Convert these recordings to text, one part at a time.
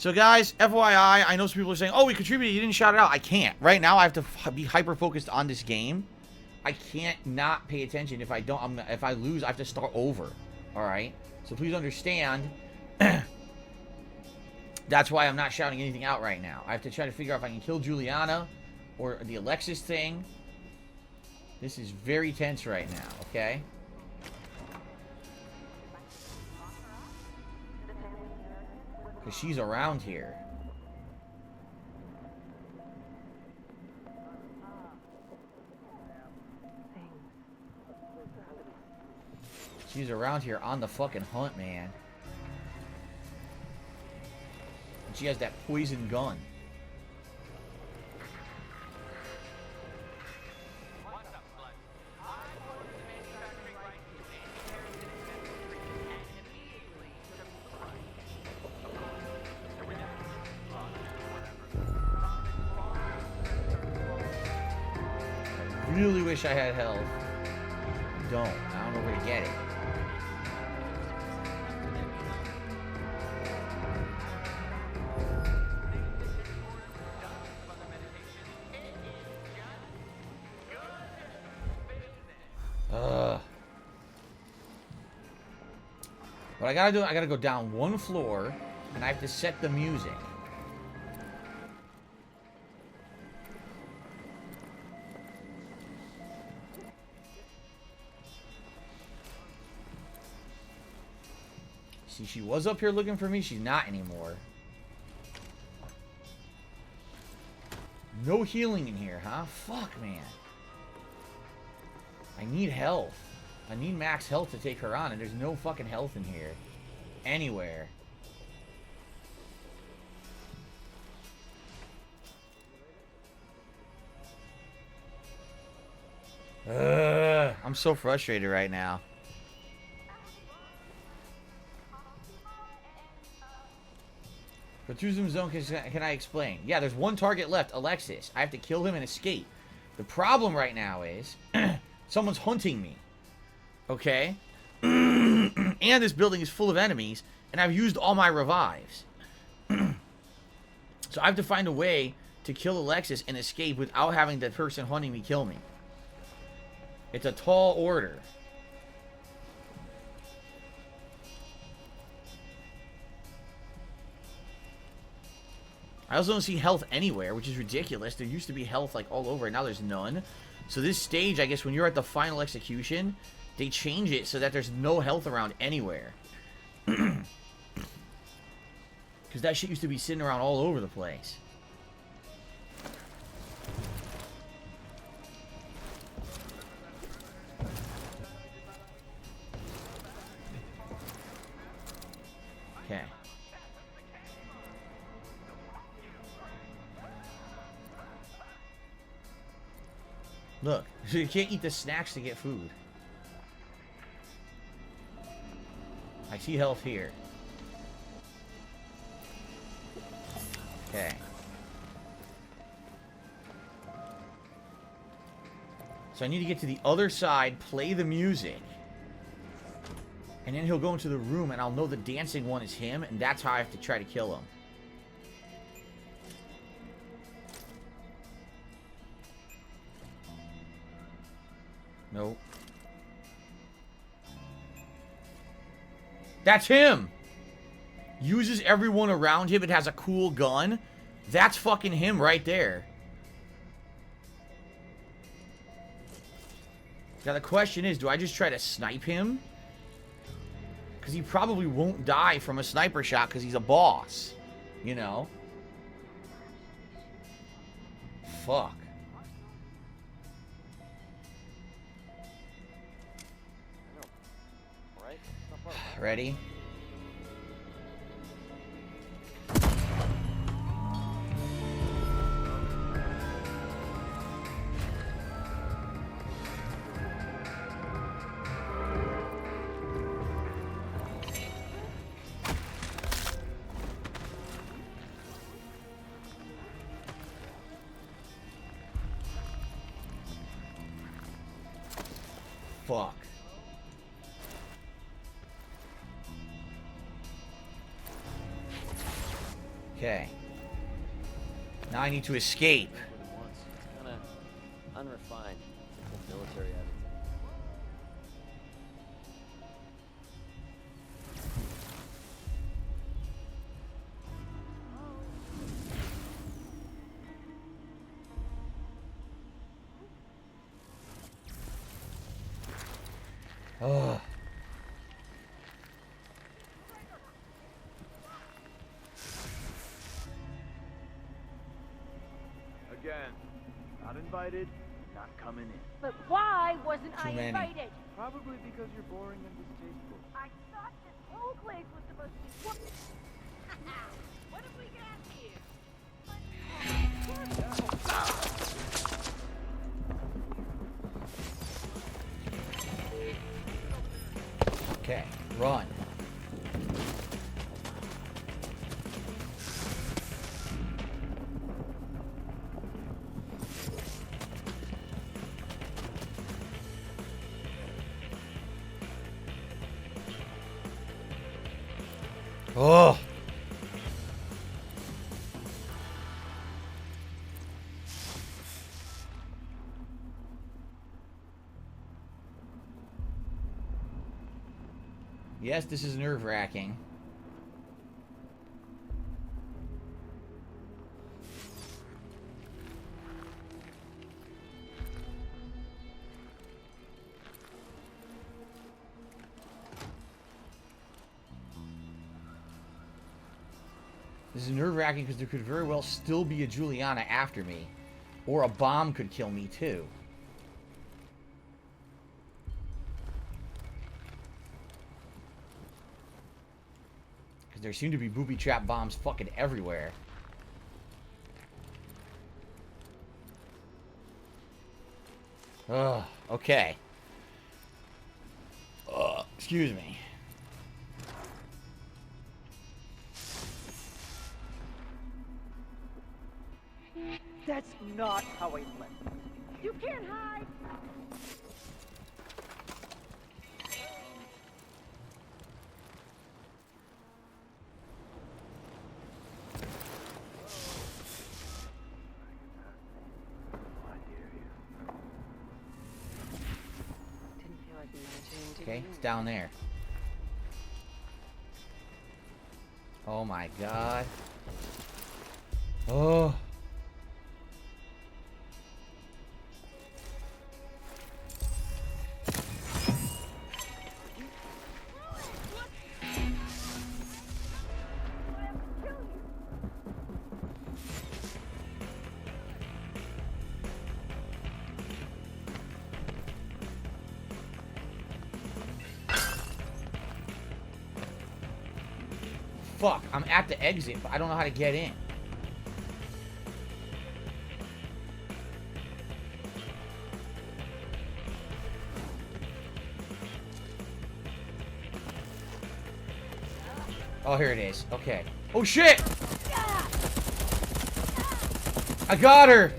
So, guys, FYI, I know some people are saying, oh, we contributed, you didn't shout it out. I can't. Right now, I have to be hyper-focused on this game. I can't not pay attention. If I don't, if I lose, I have to start over. All right? So, please understand, that's why I'm not shouting anything out right now. I have to try to figure out if I can kill Juliana or the Alexis thing. This is very tense right now, okay? Because she's around here. She's around here on the fucking hunt, man. And she has that poison gun. Really wish I had health. I don't. I don't know where to get it. What I gotta do, I gotta go down one floor, and I have to set the music. See, she was up here looking for me. She's not anymore. No healing in here, huh? Fuck, man. I need health. I need max health to take her on, and there's no fucking health in here. Anywhere. I'm so frustrated right now. But through Zoom Zone, can I explain? Yeah, there's one target left, Alexis. I have to kill him and escape. The problem right now is someone's hunting me. Okay? And this building is full of enemies, and I've used all my revives. So I have to find a way to kill Alexis and escape without having that person hunting me kill me. It's a tall order. I also don't see health anywhere, which is ridiculous. There used to be health like all over, and now there's none. So this stage, I guess, when you're at the final execution, they change it so that there's no health around anywhere. Because that shit used to be sitting around all over the place. Okay. Look, you can't eat the snacks to get food. I see health here. Okay. So I need to get to the other side, play the music. And then he'll go into the room and I'll know the dancing one is him, and that's how I have to try to kill him. Nope. That's him! Uses everyone around him and has a cool gun. That's fucking him right there. Now the question is, do I just try to snipe him? Because he probably won't die from a sniper shot because he's a boss. You know? Fuck. Ready? Fuck. Okay. Now I need to escape. Kind of unrefined. Typical military attitude. Oh. Again, not invited, not coming in. But why wasn't Too I many. invited? Probably because you're boring and distasteful. I thought this whole place was supposed to be what? What have we got here? Okay, run. Oh. Yes, this is nerve-wracking. This is nerve-wracking because there could very well still be a Juliana after me. Or a bomb could kill me, too. Because there seem to be booby-trap bombs fucking everywhere. Ugh, okay. Excuse me. That's not how I play. You can't hide. Didn't feel like meditating, did Okay, you? it's down there. Oh my god. Oh. Fuck, I'm at the exit, but I don't know how to get in. Oh, here it is. Okay. Oh, shit! I got her!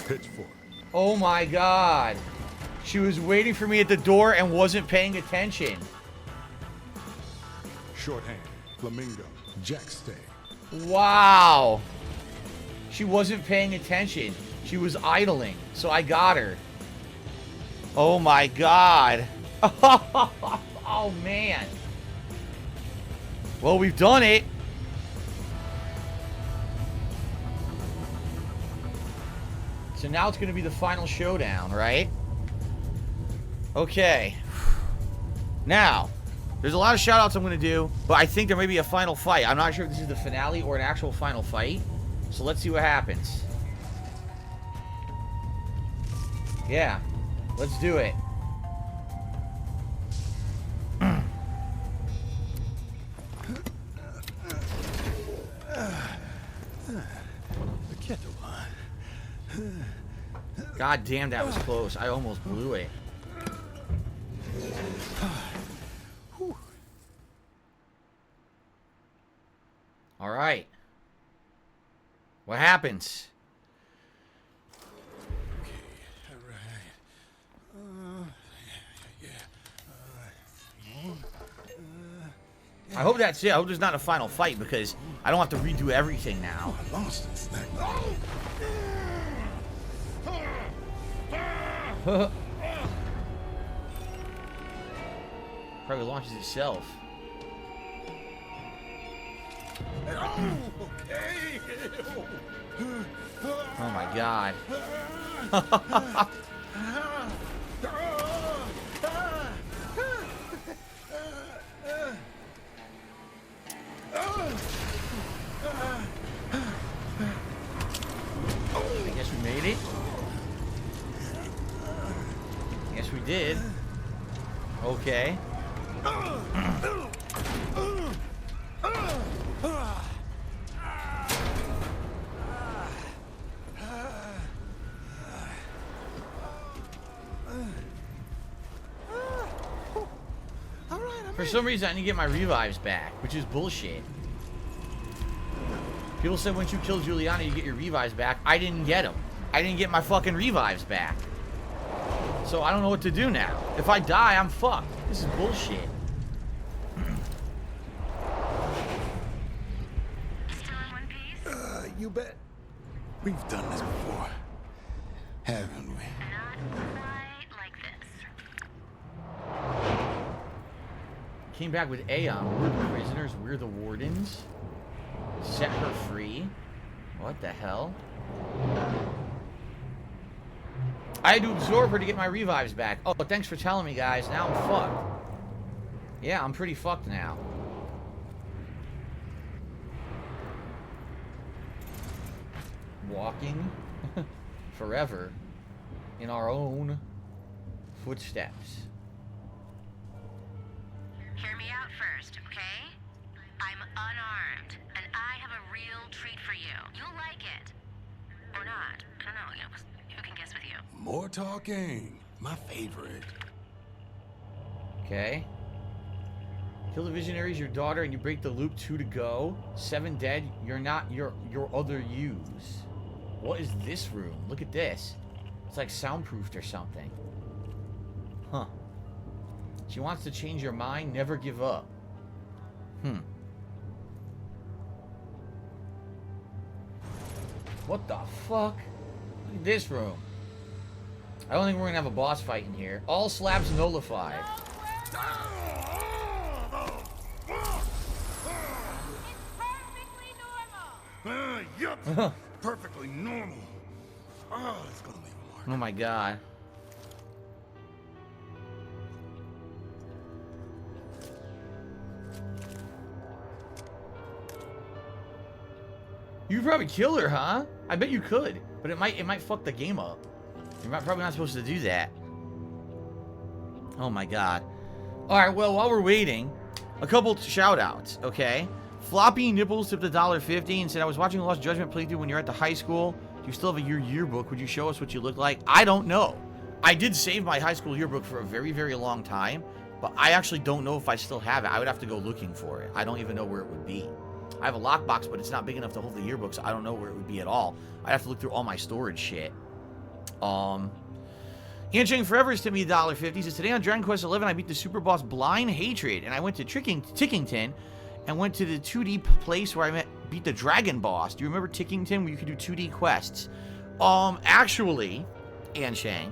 Pitchfork. Oh my god. She was waiting for me at the door and wasn't paying attention. Shorthand. Flamingo. Jackstay. Wow. She wasn't paying attention. She was idling. So I got her. Oh my god. Oh man. Well, we've done it. So now it's going to be the final showdown, right? Okay. Now, there's a lot of shout-outs I'm going to do, but I think there may be a final fight. I'm not sure if this is the finale or an actual final fight. So let's see what happens. Yeah. Let's do it. God damn, that was close. I almost blew it. All right. What happens? I hope that's it. I hope there's not a final fight because I don't have to redo everything now. I lost this thing. Probably launches itself. Oh my god. I guess we made it. Yes, we did. Okay. For some reason, I need to get my revives back, which is bullshit. People said once you kill Juliana, you get your revives back. I didn't get them. I didn't get my fucking revives back. So I don't know what to do now. If I die, I'm fucked. This is bullshit. Still in one piece? You bet. We've done this before, haven't we? Not quite like this. Came back with Aeon. We're the prisoners. We're the wardens. Set her free. What the hell? I had to absorb her to get my revives back. Oh, thanks for telling me, guys. Now I'm fucked. Yeah, I'm pretty fucked now. Walking forever in our own footsteps. Hear me out first, okay? I'm unarmed, and I have a real treat for you. You'll like it. Or not. I don't know, who can guess with you? More talking. My favorite. Okay. Kill the visionaries, your daughter, and you break the loop. 2 to go. 7 dead. You're not your other yous. What is this room? Look at this. It's like soundproofed or something. Huh. She wants to change your mind. Never give up. What the fuck? Look at this room. I don't think we're gonna have a boss fight in here. All slabs nullified. It's perfectly normal. Yup. Perfectly normal. Oh, it's gonna leave a mark. Oh my god. You could probably kill her, huh? I bet you could, but it might fuck the game up. You're probably not supposed to do that. Oh my god. Alright, well, while we're waiting, a couple shout-outs, okay? Floppy Nipples tipped $1.50 and said, I was watching Lost Judgment playthrough when you're at the high school. Do you still have your yearbook? Would you show us what you look like? I don't know. I did save my high school yearbook for a very, very long time, but I actually don't know if I still have it. I would have to go looking for it. I don't even know where it would be. I have a lockbox, but it's not big enough to hold the yearbook, so I don't know where it would be at all. I'd have to look through all my storage shit. Handshake Forever is to me $1.50. He says, today on Dragon Quest XI, I beat the super boss Blind Hatred, and I went to Tickington and went to the 2D place where I beat the dragon boss. Do you remember Tickington, where you could do 2D quests? Actually, Anshang,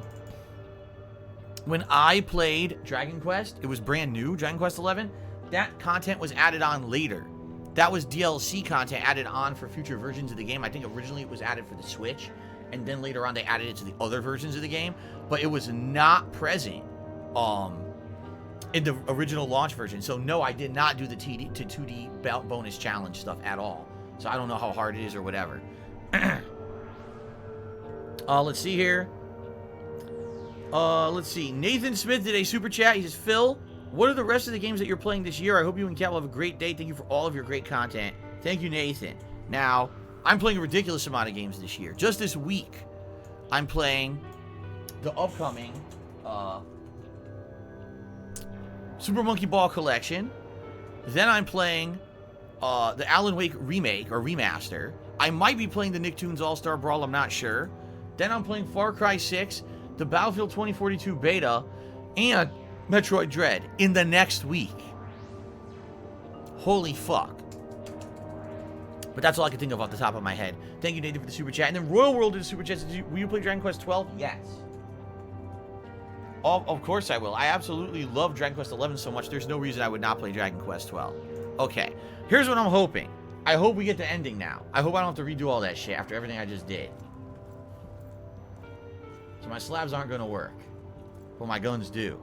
when I played Dragon Quest, it was brand new, Dragon Quest XI, that content was added on later. That was DLC content added on for future versions of the game. I think originally it was added for the Switch, and then later on they added it to the other versions of the game, but it was not present in the original launch version. So no, I did not do the 2D bonus challenge stuff at all. So I don't know how hard it is or whatever. Let's see here. Let's see. Nathan Smith did a super chat. He says, Phil, what are the rest of the games that you're playing this year? I hope you and Kat will have a great day. Thank you for all of your great content. Thank you, Nathan. Now, I'm playing a ridiculous amount of games this year. Just this week, I'm playing the upcoming Super Monkey Ball Collection. Then I'm playing the Alan Wake remake or remaster. I might be playing the Nicktoons All-Star Brawl, I'm not sure. Then I'm playing Far Cry 6, the Battlefield 2042 beta, and Metroid Dread in the next week. Holy fuck. But that's all I can think of off the top of my head. Thank you, Nathan, for the super chat. And then Royal World did a super chat. Will you play Dragon Quest 12? Yes. Of course I will. I absolutely love Dragon Quest 11 so much, there's no reason I would not play Dragon Quest 12. Okay, here's what I'm hoping. I hope we get the ending now. I hope I don't have to redo all that shit after everything I just did. So my slabs aren't going to work. Well, my guns do.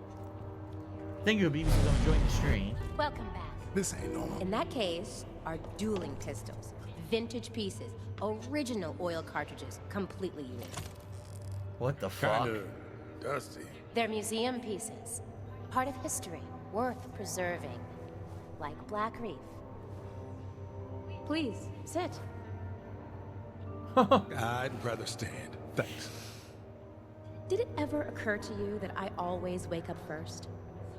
Thank you, BBC, for enjoying the stream. Welcome back. This ain't normal. In that case, our dueling pistols. Vintage pieces. Original oil cartridges. Completely unique. What the fuck? Kinda dusty. They're museum pieces. Part of history. Worth preserving. Like Black Reef. Please, sit. I'd rather stand. Thanks. Did it ever occur to you that I always wake up first?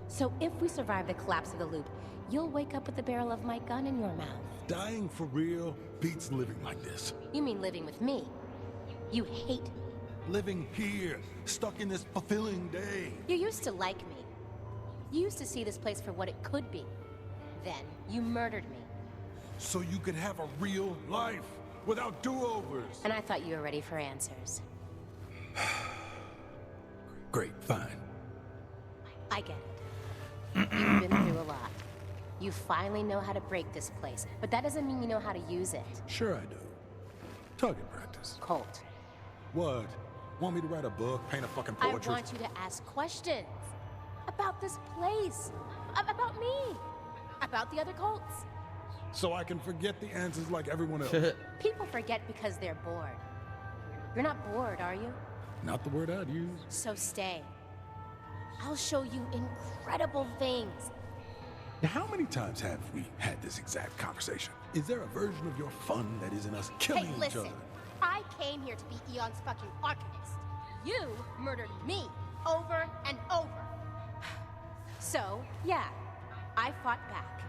So if we survive the collapse of the loop, you'll wake up with the barrel of my gun in your mouth. Dying for real beats living like this. You mean living with me? You hate me. Living here, stuck in this fulfilling day. You used to like me. You used to see this place for what it could be. Then you murdered me. So you could have a real life without do-overs. And I thought you were ready for answers. Great, fine. I get it. You've been through a lot. You finally know how to break this place, but that doesn't mean you know how to use it. Sure I do. Target practice. Colt, What? Want me to write a book, paint a fucking I portrait? want you to ask questions. About this place. About me. About the other Colts. So I can forget the answers like everyone else. People forget because they're bored. You're not bored, are you? Not the word I'd use. So stay. I'll show you incredible things. Now, how many times have we had this exact conversation? Is there a version of your fun that isn't us killing Hey, each listen. other? I came here to be Eon's fucking archivist. You murdered me over and over. So, yeah, I fought back.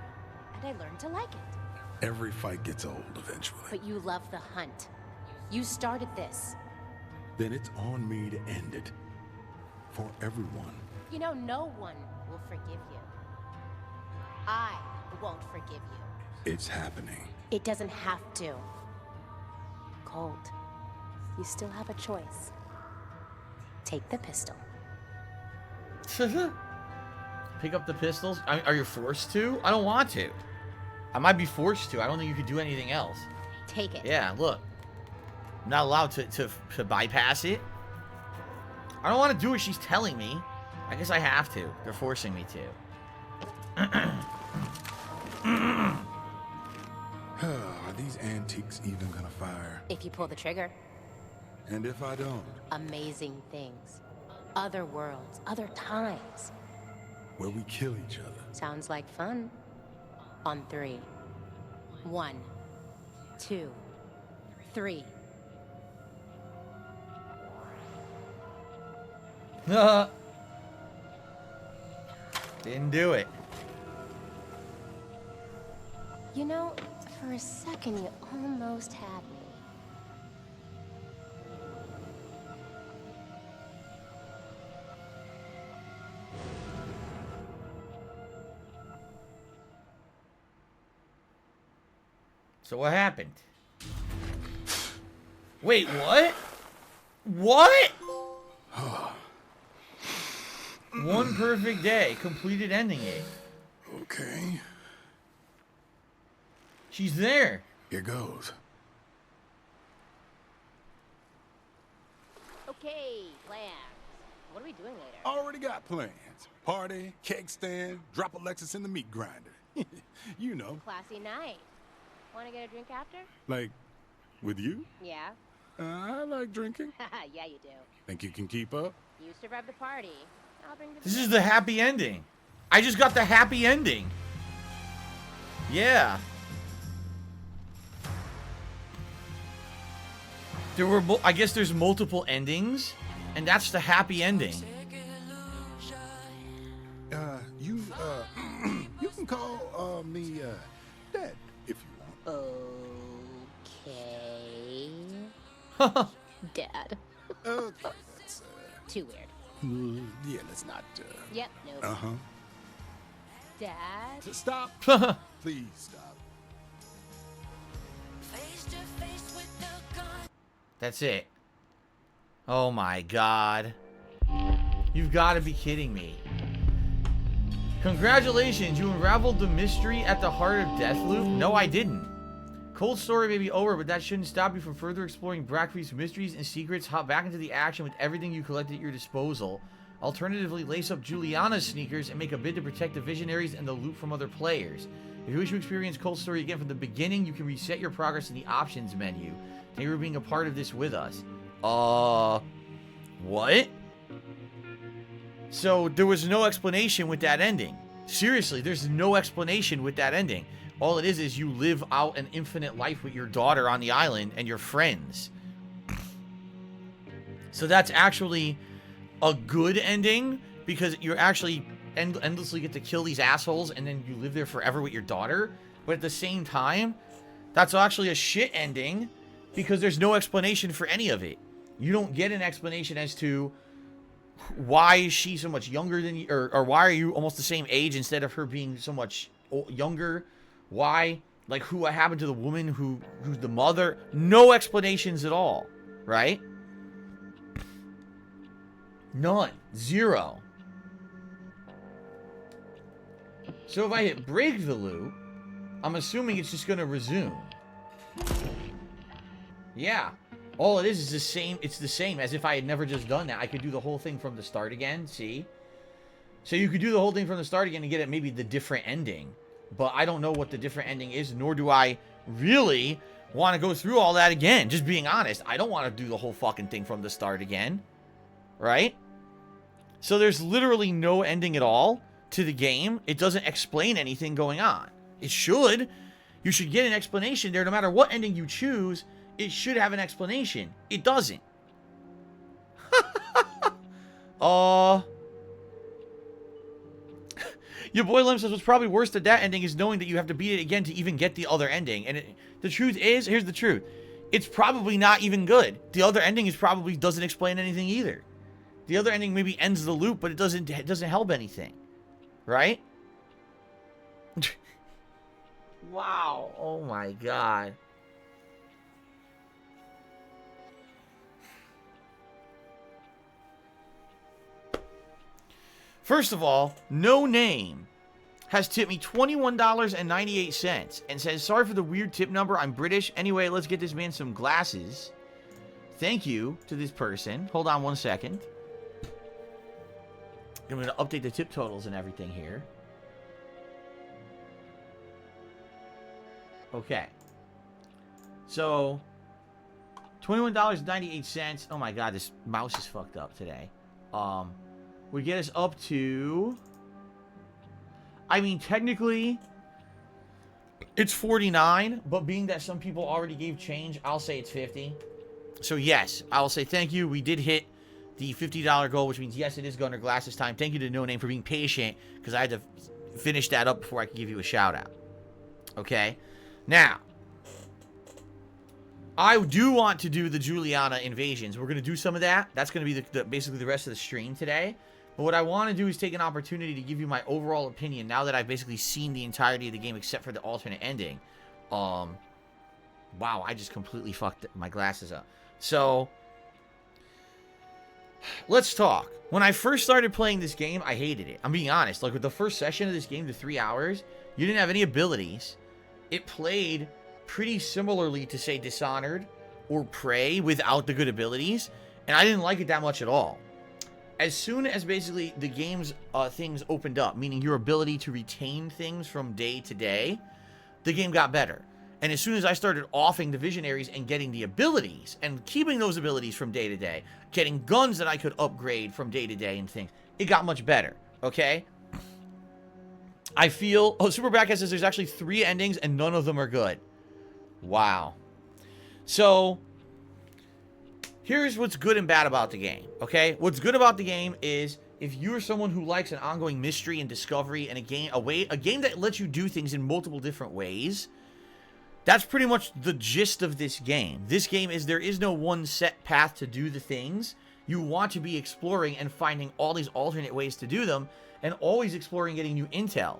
And I learned to like it. Every fight gets old eventually. But you love the hunt. You started this. Then it's on me to end it. For everyone. You know, no one will forgive you. I won't forgive you. It's happening. It doesn't have to. Colt, you still have a choice. Take the pistol. Pick up the pistols? Are you forced to? I don't want to. I might be forced to. I don't think you could do anything else. Take it. Yeah, look. I'm not allowed to bypass it. I don't want to do what she's telling me. I guess I have to. They're forcing me to. Are these antiques even gonna fire? If you pull the trigger. And if I don't? Amazing things. Other worlds, other times. Where we kill each other. Sounds like fun. On 3. 1, 2, 3. Didn't do it. You know, for a second you almost had me. So what happened? Wait, what? What? One perfect day, completed ending it. Okay. She's there. Here goes. Okay, plans. What are we doing later? Already got plans. Party, cake stand, drop Alexis in the meat grinder. You know. Classy night. Want to get a drink after? Like, with you? Yeah. I like drinking. Yeah, you do. Think you can keep up? You survived the party. I'll bring the This is the happy ending. I just got the happy ending. Yeah. There were, I guess there's multiple endings, and that's the happy ending. You can call me Dad if you want. Okay. Dad. Okay, that's Too weird. yeah, let's not. Yep, no. Uh huh. Dad? Stop. Please stop. That's it. Oh my god. You've got to be kidding me. Congratulations, you unraveled the mystery at the heart of Deathloop? No, I didn't. Cold story may be over, but that shouldn't stop you from further exploring Blackreef's mysteries and secrets. Hop back into the action with everything you collected at your disposal. Alternatively, lace up Juliana's sneakers and make a bid to protect the visionaries and the loot from other players. If you wish to experience Cold Story again from the beginning, you can reset your progress in the options menu. Thank you for being a part of this with us. What? So, there was no explanation with that ending. Seriously, there's no explanation with that ending. All it is you live out an infinite life with your daughter on the island and your friends. So that's actually a good ending, because you actually endlessly get to kill these assholes and then you live there forever with your daughter. But at the same time, that's actually a shit ending, because there's no explanation for any of it. You don't get an explanation as to why is she so much younger than you, or why are you almost the same age instead of her being so much younger. Why, like, what happened to the woman who's the mother? No explanations at all, right? None. Zero. So if I hit break the loop, I'm assuming it's just going to resume. Yeah. All it is the same. It's the same as if I had never just done that. I could do the whole thing from the start again, see? So you could do the whole thing from the start again and get it maybe the different ending. But I don't know what the different ending is, nor do I really want to go through all that again. Just being honest, I don't want to do the whole fucking thing from the start again. Right? So there's literally no ending at all to the game. It doesn't explain anything going on. It should. You should get an explanation there no matter what ending you choose. It should have an explanation. It doesn't. Your boy Lem says what's probably worse than that ending is knowing that you have to beat it again to even get the other ending. And the truth is, here's the truth. It's probably not even good. The other ending is probably doesn't explain anything either. The other ending maybe ends the loop, but it doesn't help anything. Right? Wow. Oh my god. First of all, No Name has tipped me $21.98 and says, sorry for the weird tip number. I'm British. Anyway, let's get this man some glasses. Thank you to this person. Hold on one second. I'm going to update the tip totals and everything here. Okay. So, $21.98. Oh my god, this mouse is fucked up today. Would get us up to... I mean, technically, it's 49, but being that some people already gave change, I'll say it's 50. So yes, I'll say thank you. We did hit the $50 goal, which means yes, it is Gunner Glasses time. Thank you to No Name for being patient, because I had to finish that up before I could give you a shout out. Okay? Now, I do want to do the Juliana invasions. We're going to do some of that. That's going to be basically the rest of the stream today. But what I want to do is take an opportunity to give you my overall opinion now that I've basically seen the entirety of the game except for the alternate ending. Wow, I just completely fucked my glasses up. So, let's talk. When I first started playing this game, I hated it. I'm being honest. Like, with the first session of this game, the 3 hours, you didn't have any abilities. It played pretty similarly to, say, Dishonored or Prey without the good abilities. And I didn't like it that much at all. As soon as basically the game's things opened up, meaning your ability to retain things from day to day, the game got better. And as soon as I started offing the visionaries and getting the abilities and keeping those abilities from day to day, getting guns that I could upgrade from day to day and things, it got much better, okay? I feel... Oh, Super Backhead says there's actually 3 endings and none of them are good. Wow. So... here's what's good and bad about the game, okay? What's good about the game is if you're someone who likes an ongoing mystery and discovery and a game that lets you do things in multiple different ways, that's pretty much the gist of this game. This game is there is no one set path to do the things. You want to be exploring and finding all these alternate ways to do them and always exploring getting new intel,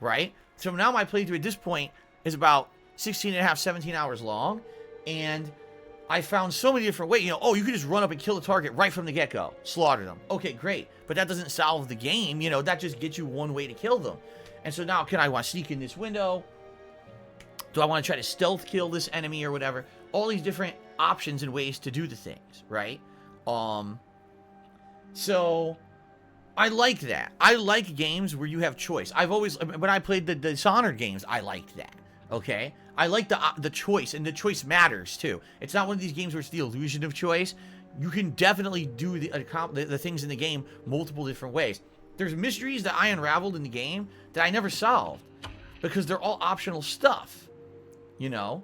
right? So now my playthrough at this point is about 16 and a half, 17 hours long. And I found so many different ways. You know, oh, you could just run up and kill the target right from the get-go. Slaughter them. Okay, great. But that doesn't solve the game. You know, that just gets you one way to kill them. And so now, can I want to sneak in this window? Do I want to try to stealth kill this enemy or whatever? All these different options and ways to do the things, right? So I like that. I like games where you have choice. I've always, when I played the Dishonored games, I liked that. Okay, I like the choice, and the choice matters too. It's not one of these games where it's the illusion of choice. You can definitely do the things in the game multiple different ways. There's mysteries that I unraveled in the game that I never solved because they're all optional stuff, you know.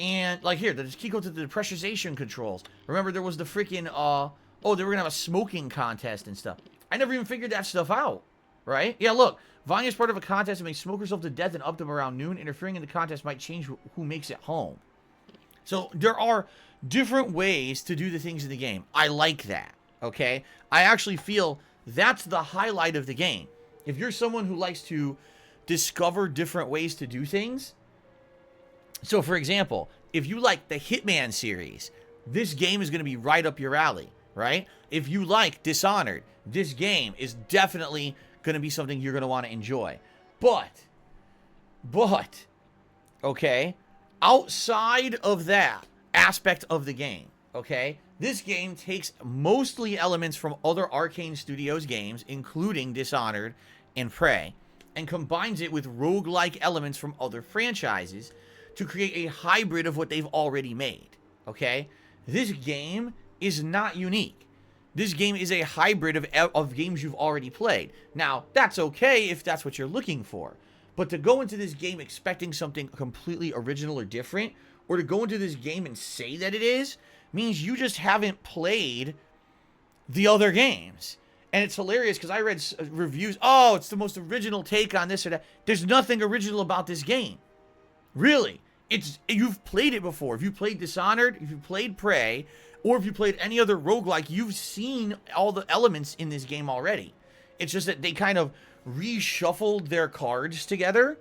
And like here, the key code to the depressurization controls. Remember, there was the freaking oh, they were gonna have a smoking contest and stuff. I never even figured that stuff out, right? Yeah, look. Vying is part of a contest that may smoke herself to death and up them around noon. Interfering in the contest might change who makes it home. So there are different ways to do the things in the game. I like that, okay? I actually feel that's the highlight of the game. If you're someone who likes to discover different ways to do things. So, for example, if you like the Hitman series, this game is going to be right up your alley, right? If you like Dishonored, this game is definitely going to be something you're going to want to enjoy. But, okay, outside of that aspect of the game, okay, this game takes mostly elements from other Arcane Studios games, including Dishonored and Prey, and combines it with roguelike elements from other franchises to create a hybrid of what they've already made, okay? This game is not unique. This game is a hybrid of games you've already played. Now, that's okay if that's what you're looking for. But to go into this game expecting something completely original or different, or to go into this game and say that it is, means you just haven't played the other games. And it's hilarious because I read reviews, oh, it's the most original take on this or that. There's nothing original about this game. Really. You've played it before. If you played Dishonored, if you played Prey, or if you played any other roguelike, you've seen all the elements in this game already. It's just that they kind of reshuffled their cards together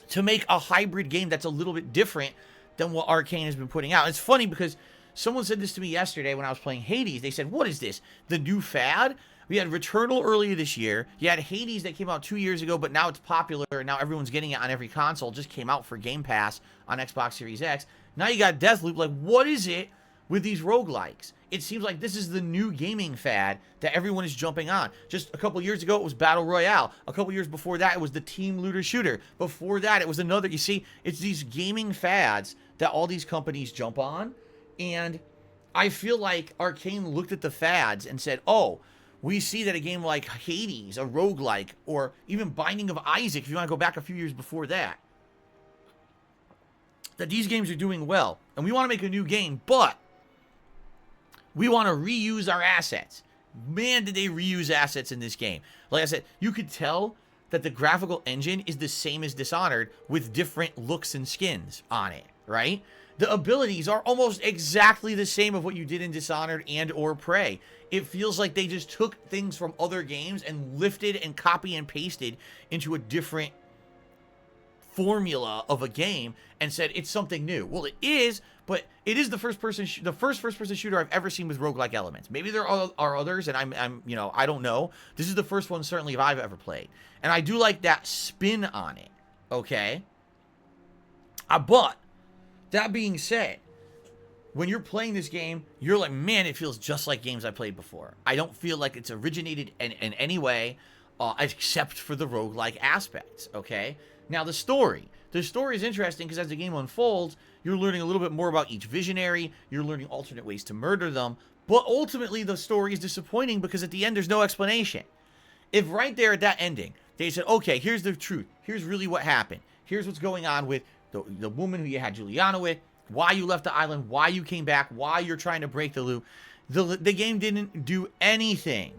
to make a hybrid game that's a little bit different than what Arcane has been putting out. It's funny because someone said this to me yesterday when I was playing Hades. They said, what is this? The new fad? We had Returnal earlier this year. You had Hades that came out 2 years ago, but now it's popular, and now everyone's getting it on every console. It just came out for Game Pass on Xbox Series X. Now you got Deathloop. Like, what is it with these roguelikes? It seems like this is the new gaming fad that everyone is jumping on. Just a couple years ago, it was Battle Royale. A couple years before that, it was the Team Looter Shooter. Before that, it was another. You see, it's these gaming fads that all these companies jump on. And I feel like Arcane looked at the fads and said, oh, we see that a game like Hades, a roguelike, or even Binding of Isaac, if you want to go back a few years before that, that these games are doing well. And we want to make a new game, but we want to reuse our assets. Man, did they reuse assets in this game. Like I said, you could tell that the graphical engine is the same as Dishonored with different looks and skins on it, right? The abilities are almost exactly the same of what you did in Dishonored and or Prey. It feels like they just took things from other games and lifted and copy and pasted into a different formula of a game and said it's something new. Well, it is, but it is the first person shooter I've ever seen with roguelike elements. Maybe there are others, and I'm you know, I don't know. This is the first one certainly I've ever played, and I do like that spin on it. Okay, but that being said, when you're playing this game, you're like, man, it feels just like games I played before. I don't feel like it's originated in any way, except for the roguelike aspects, okay? Now, the story. The story is interesting because as the game unfolds, you're learning a little bit more about each visionary. You're learning alternate ways to murder them. But ultimately, the story is disappointing because at the end, there's no explanation. If right there at that ending, they said, okay, here's the truth. Here's really what happened. Here's what's going on with the woman who you had Juliana with, why you left the island, why you came back, why you're trying to break the loop. The game didn't do anything.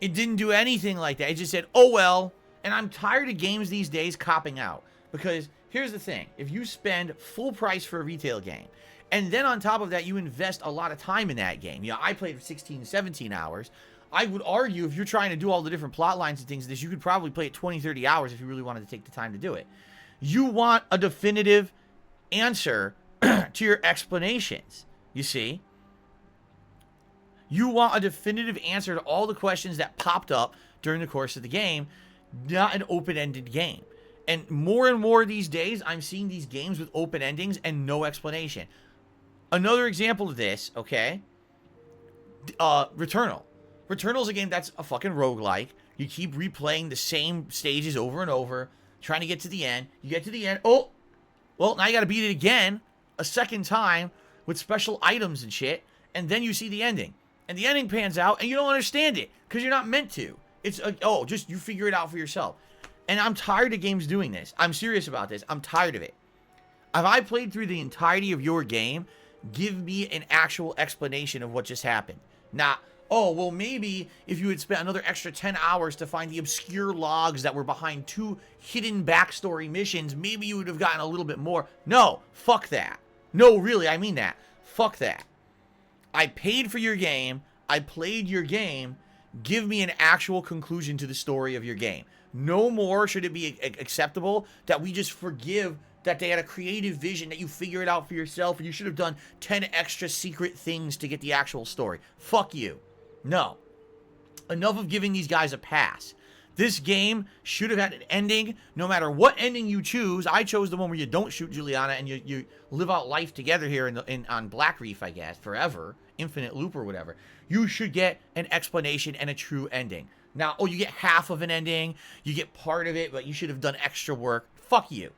It didn't do anything like that. It just said, oh, well. And I'm tired of games these days copping out. Because here's the thing. If you spend full price for a retail game, and then on top of that, you invest a lot of time in that game. You know, I played 16, 17 hours. I would argue if you're trying to do all the different plot lines and things, this you could probably play it 20, 30 hours if you really wanted to take the time to do it. You want a definitive answer to your explanations, you see? You want a definitive answer to all the questions that popped up during the course of the game, not an open-ended game. And more these days, I'm seeing these games with open endings and no explanation. Another example of this, okay? Returnal. Returnal is a game that's a fucking roguelike. You keep replaying the same stages over and over, trying to get to the end. You get to the end. Oh! Well, now you gotta beat it again, a second time, with special items and shit. And then you see the ending. And the ending pans out, and you don't understand it. Because you're not meant to. It's, just you figure it out for yourself. And I'm tired of games doing this. I'm serious about this. I'm tired of it. If I played through the entirety of your game, give me an actual explanation of what just happened. Not, oh, well, maybe if you had spent another extra 10 hours to find the obscure logs that were behind 2 hidden backstory missions, maybe you would have gotten a little bit more. No, fuck that. No, really, I mean that. Fuck that. I paid for your game. I played your game. Give me an actual conclusion to the story of your game. No more should it be acceptable that we just forgive that they had a creative vision, that you figure it out for yourself, and you should have done 10 extra secret things to get the actual story. Fuck you. No. Enough of giving these guys a pass. This game should have had an ending. No matter what ending you choose, I chose the one where you don't shoot Juliana and you live out life together here on Black Reef, I guess, forever. Infinite loop or whatever. You should get an explanation and a true ending. Now, you get half of an ending, you get part of it, but you should have done extra work. Fuck you.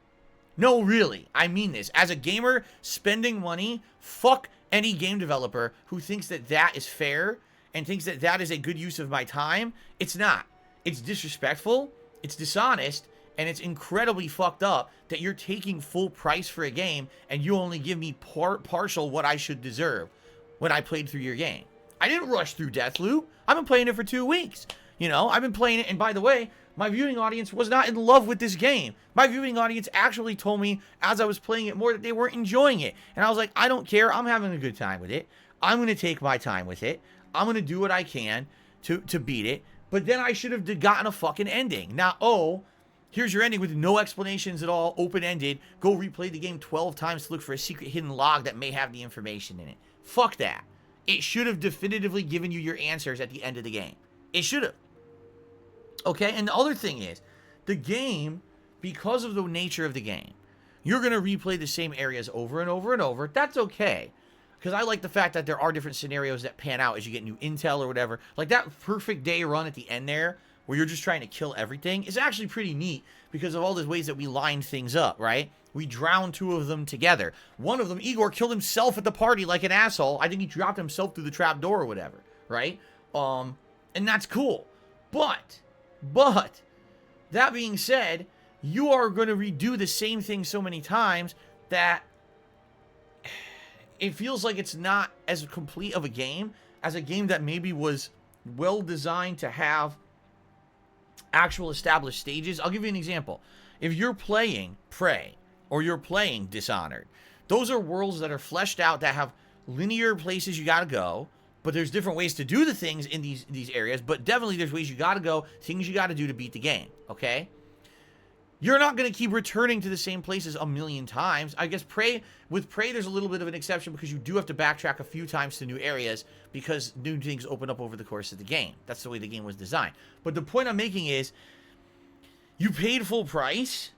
No, really, I mean this. As a gamer, spending money, fuck any game developer who thinks that that is fair and thinks that that is a good use of my time. It's not. It's disrespectful, it's dishonest, and it's incredibly fucked up that you're taking full price for a game and you only give me partial what I should deserve when I played through your game. I didn't rush through Deathloop. I've been playing it for 2 weeks. You know, I've been playing it, and by the way, my viewing audience was not in love with this game. My viewing audience actually told me, as I was playing it more, that they weren't enjoying it. And I was like, I don't care. I'm having a good time with it. I'm going to take my time with it. I'm going to do what I can to beat it. But then I should have gotten a fucking ending. Now, here's your ending with no explanations at all, open-ended. Go replay the game 12 times to look for a secret hidden log that may have the information in it. Fuck that. It should have definitively given you your answers at the end of the game. It should have. Okay, and the other thing is, the game, because of the nature of the game, you're going to replay the same areas over and over and over. That's okay, because I like the fact that there are different scenarios that pan out as you get new intel or whatever. Like that perfect day run at the end there, where you're just trying to kill everything, is actually pretty neat because of all the ways that we lined things up, right? We drowned 2 of them together. One of them, Igor, killed himself at the party like an asshole. I think he dropped himself through the trap door or whatever, right? And that's cool. But, that being said, you are going to redo the same thing so many times that it feels like it's not as complete of a game as a game that maybe was well designed to have actual established stages. I'll give you an example. If you're playing Prey or you're playing Dishonored, those are worlds that are fleshed out, that have linear places you gotta go, but there's different ways to do the things in these areas, but definitely there's ways you gotta go, things you gotta do to beat the game, okay? You're not going to keep returning to the same places a million times. I guess with Prey, there's a little bit of an exception because you do have to backtrack a few times to new areas because new things open up over the course of the game. That's the way the game was designed. But the point I'm making is, you paid full price,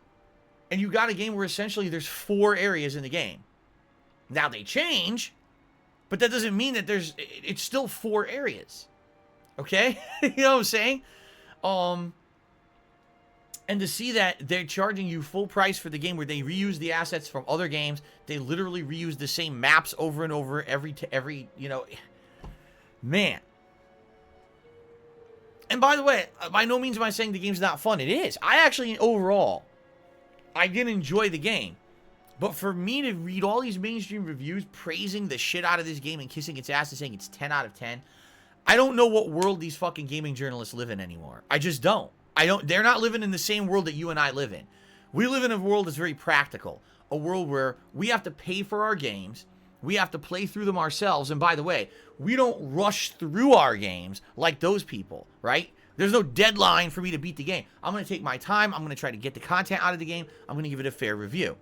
and you got a game where essentially there's 4 areas in the game. Now, they change, but that doesn't mean that it's still 4 areas. Okay? You know what I'm saying? And to see that they're charging you full price for the game where they reuse the assets from other games, they literally reuse the same maps over and over every, you know, man. And by the way, by no means am I saying the game's not fun. It is. I actually, overall, I did enjoy the game. But for me to read all these mainstream reviews praising the shit out of this game and kissing its ass and saying it's 10 out of 10, I don't know what world these fucking gaming journalists live in anymore. I just don't. They're not living in the same world that you and I live in. We live in a world that's very practical. A world where we have to pay for our games. We have to play through them ourselves. And by the way, we don't rush through our games like those people, right? There's no deadline for me to beat the game. I'm going to take my time. I'm going to try to get the content out of the game. I'm going to give it a fair review.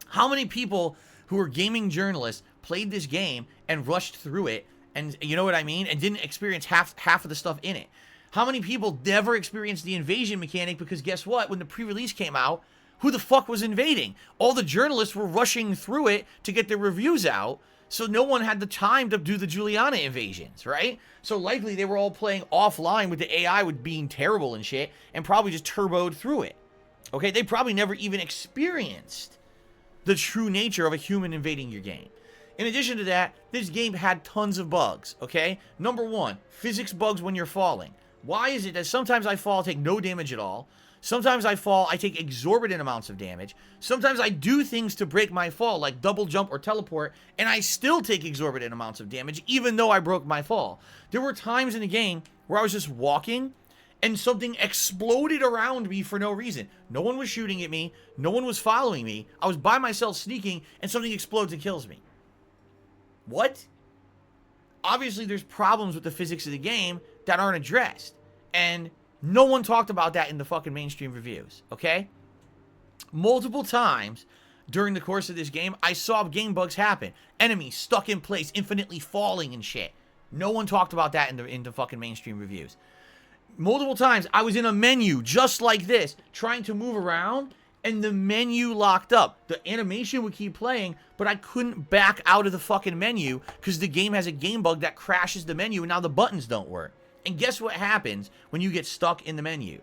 How many people who are gaming journalists played this game and rushed through it, and you know what I mean, and didn't experience half of the stuff in it? How many people never experienced the invasion mechanic because guess what? When the pre-release came out, who the fuck was invading? All the journalists were rushing through it to get their reviews out, so no one had the time to do the Juliana invasions, right? So likely they were all playing offline with the AI with being terrible and shit, and probably just turboed through it. Okay, they probably never even experienced the true nature of a human invading your game. In addition to that, this game had tons of bugs, okay? Number one, physics bugs when you're falling. Why is it that sometimes I fall, take no damage at all? Sometimes I fall, I take exorbitant amounts of damage. Sometimes I do things to break my fall, like double jump or teleport, and I still take exorbitant amounts of damage, even though I broke my fall. There were times in the game where I was just walking, and something exploded around me for no reason. No one was shooting at me. No one was following me. I was by myself sneaking, and something explodes and kills me. What? Obviously, there's problems with the physics of the game that aren't addressed. And no one talked about that in the fucking mainstream reviews, okay? Multiple times during the course of this game, I saw game bugs happen. Enemies stuck in place, infinitely falling and shit. No one talked about that in the fucking mainstream reviews. Multiple times, I was in a menu just like this, trying to move around, and the menu locked up. The animation would keep playing, but I couldn't back out of the fucking menu because the game has a game bug that crashes the menu, and now the buttons don't work. And guess what happens when you get stuck in the menu?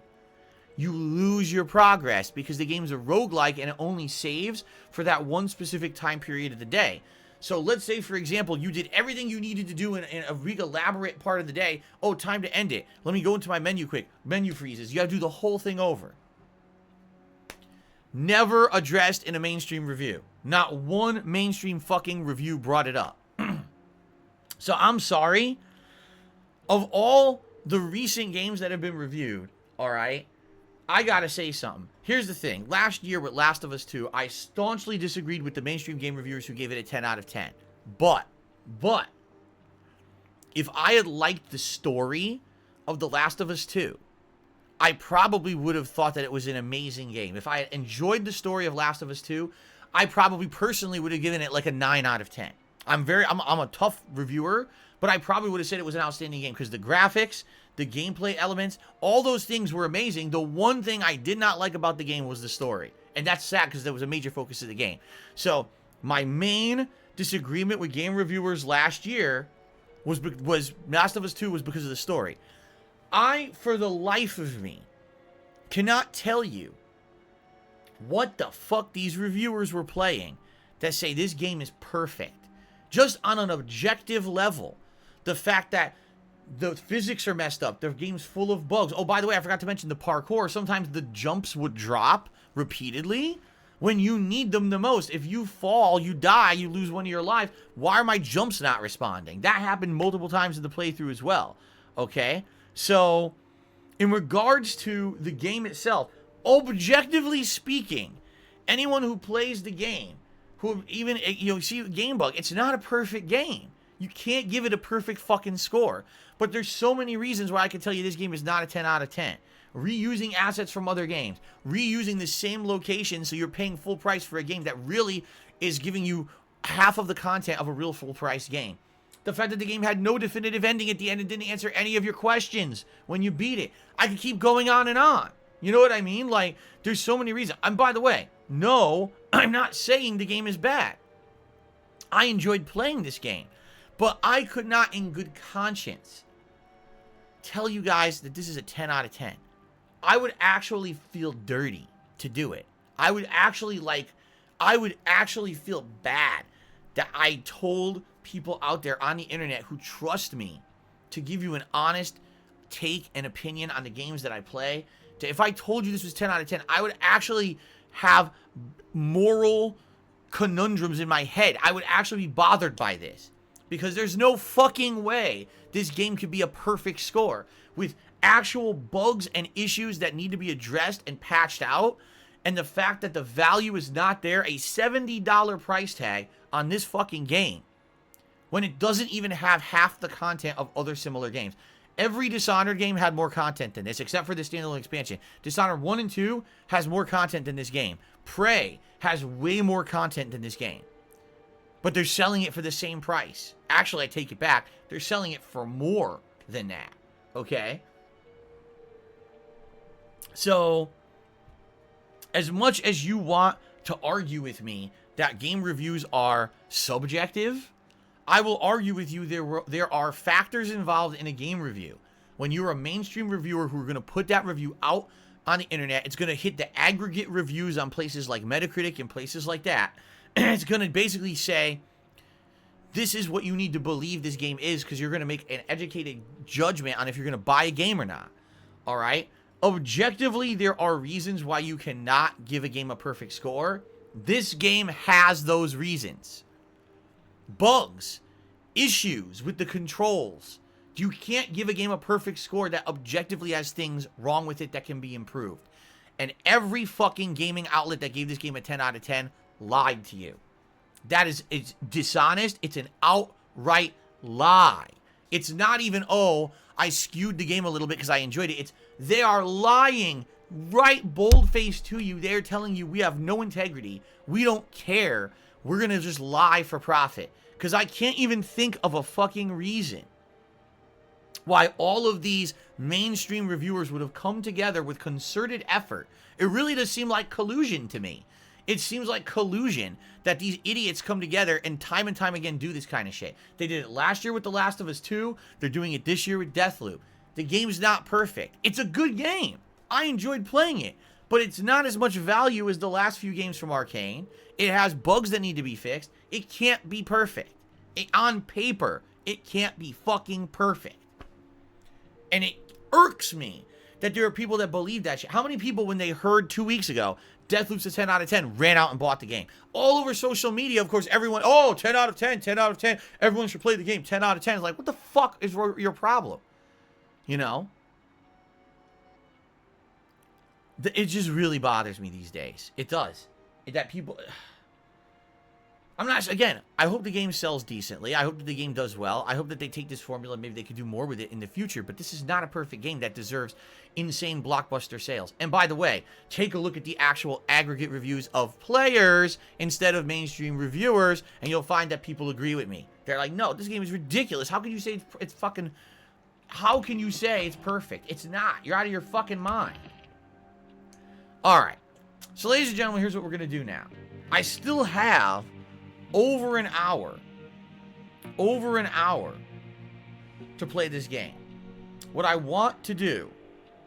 You lose your progress because the game's a roguelike and it only saves for that one specific time period of the day. So let's say, for example, you did everything you needed to do in a big elaborate part of the day. Oh, time to end it. Let me go into my menu quick. Menu freezes. You have to do the whole thing over. Never addressed in a mainstream review. Not one mainstream fucking review brought it up. So I'm sorry. Of all the recent games that have been reviewed, alright, I gotta say something. Here's the thing. Last year with Last of Us 2, I staunchly disagreed with the mainstream game reviewers who gave it a 10 out of 10. But, if I had liked the story of The Last of Us 2, I probably would have thought that it was an amazing game. If I had enjoyed the story of Last of Us 2, I probably personally would have given it like a 9 out of 10. I'm a tough reviewer, but I probably would have said it was an outstanding game because the graphics, the gameplay elements, all those things were amazing. The one thing I did not like about the game was the story. And that's sad because that was a major focus of the game. So my main disagreement with game reviewers last year was Last of Us 2 was because of the story. I, for the life of me, cannot tell you what the fuck these reviewers were playing that say this game is perfect. Just on an objective level, the fact that the physics are messed up, the game's full of bugs. Oh, by the way, I forgot to mention the parkour. Sometimes the jumps would drop repeatedly when you need them the most. If you fall, you die, you lose one of your lives. Why are my jumps not responding? That happened multiple times in the playthrough as well. Okay? So, in regards to the game itself, objectively speaking, anyone who plays the game, who even, see game bug, it's not a perfect game. You can't give it a perfect fucking score. But there's so many reasons why I can tell you this game is not a 10 out of 10. Reusing assets from other games. Reusing the same location so you're paying full price for a game that really is giving you half of the content of a real full price game. The fact that the game had no definitive ending at the end and didn't answer any of your questions when you beat it. I could keep going on and on. You know what I mean? Like, there's so many reasons. And by the way, no, I'm not saying the game is bad. I enjoyed playing this game. But I could not, in good conscience, tell you guys that this is a 10 out of 10. I would actually feel dirty to do it. I would actually feel bad that I told people out there on the internet who trust me to give you an honest take and opinion on the games that I play. If I told you this was 10 out of 10, I would actually have moral conundrums in my head. I would actually be bothered by this. Because there's no fucking way this game could be a perfect score. With actual bugs and issues that need to be addressed and patched out, And the fact that the value is not there, a $70 price tag on this fucking game, when it doesn't even have half the content of other similar games. Every Dishonored game had more content than this, except for the standalone expansion. Dishonored 1 and 2 has more content than this game. Prey has way more content than this game. But they're selling it for the same price. Actually, I take it back. They're selling it for more than that. Okay? So, as much as you want to argue with me that game reviews are subjective, I will argue with you there are factors involved in a game review. When you're a mainstream reviewer who are going to put that review out on the internet, it's going to hit the aggregate reviews on places like Metacritic and places like that. It's going to basically say, this is what you need to believe this game is, because you're going to make an educated judgment on if you're going to buy a game or not. All right? Objectively, there are reasons why you cannot give a game a perfect score. This game has those reasons. Bugs, issues with the controls. You can't give a game a perfect score that objectively has things wrong with it that can be improved. And every fucking gaming outlet that gave this game a 10 out of 10 lied to you. It's dishonest. It's an outright lie. It's not even, oh, I skewed the game a little bit because I enjoyed it. They are lying right bold-faced to you. They're telling you we have no integrity. We don't care. We're going to just lie for profit. Because I can't even think of a fucking reason why all of these mainstream reviewers would have come together with concerted effort. It really does seem like collusion to me. It seems like collusion that these idiots come together and time again do this kind of shit. They did it last year with The Last of Us 2. They're doing it this year with Deathloop. The game's not perfect. It's a good game. I enjoyed playing it. But it's not as much value as the last few games from Arcane. It has bugs that need to be fixed. It can't be perfect. On paper, it can't be fucking perfect. And it irks me that there are people that believe that shit. How many people, when they heard 2 weeks ago, Deathloop's a 10 out of 10, ran out and bought the game? All over social media, of course, everyone, oh, 10 out of 10, 10 out of 10. Everyone should play the game, 10 out of 10. It's like, what the fuck is your problem? You know? It just really bothers me these days. It does. That people... I'm not... Again, I hope the game sells decently. I hope that the game does well. I hope that they take this formula. Maybe they could do more with it in the future. But this is not a perfect game that deserves insane blockbuster sales. And by the way, take a look at the actual aggregate reviews of players instead of mainstream reviewers, and you'll find that people agree with me. They're like, no, this game is ridiculous. How can you say it's fucking... How can you say it's perfect? It's not. You're out of your fucking mind. Alright. So, ladies and gentlemen, here's what we're going to do now. I still have over an hour to play this game. What I want to do